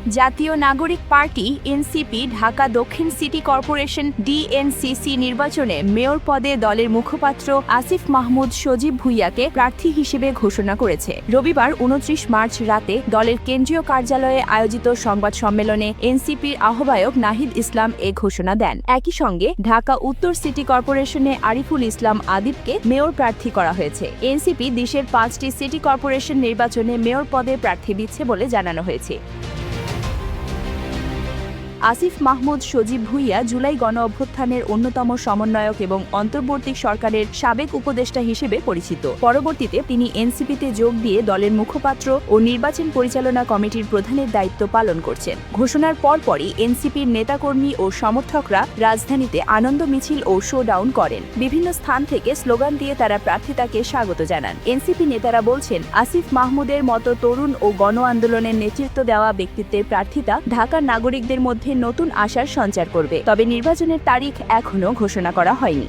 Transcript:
জাতীয় নাগরিক party NCP Dhaka দক্ষিণ সিটি কর্পোরেশন ডিএনসিসি নির্বাচনে মেয়র পদে দলের মুখপাত্র আসিফ মাহমুদ সজীব ভুঁইয়াকে প্রার্থী হিসেবে ঘোষণা করেছে। রবিবার ২৯ মার্চ রাতে দলের কেন্দ্রীয় কার্যালয়ে আয়োজিত সংবাদ সম্মেলনে এনসিপির আহ্বায়ক নাহিদ ইসলাম এ ঘোষণা দেন। একই সঙ্গে ঢাকা উত্তর সিটি কর্পোরেশনে আরিফুল ইসলাম আদিবকে মেয়র প্রার্থী করা হয়েছে। এনসিপি দেশের ৫টি সিটি কর্পোরেশন নির্বাচনে মেয়র পদে প্রার্থী দিচ্ছে বলে জানানো হয়েছে। আসিফ মাহমুদ সজীব ভুঁইয়া জুলাই গণ-অভ্যুত্থানের অন্যতম সমন্বয়ক এবং অন্তর্বর্তী সরকারের সাবেক উপদেষ্টা হিসেবে পরিচিত। পরবর্তীতে তিনি এনসিপিতে যোগ দিয়ে দলের মুখপাত্র ও নির্বাচন পরিচালনা কমিটির প্রধানের দায়িত্ব পালন করছেন। ঘোষণার পরপরই এনসিপির নেতাকর্মী ও সমর্থকরা রাজধানীতে আনন্দ মিছিল ও শোডাউন করেন। বিভিন্ন স্থান থেকে স্লোগান দিয়ে তারা প্রার্থিতাকে স্বাগত জানান। এনসিপি নেতারা বলছেন, আসিফ মাহমুদের মতো তরুণ ও গণ আন্দোলনের নেতৃত্ব দেওয়া ব্যক্তিত্বের প্রার্থিতা ঢাকার নাগরিকদের মধ্যে নতুন আশার সঞ্চার করবে। তবে নির্বাচনের তারিখ এখনো ঘোষণা করা হয়নি।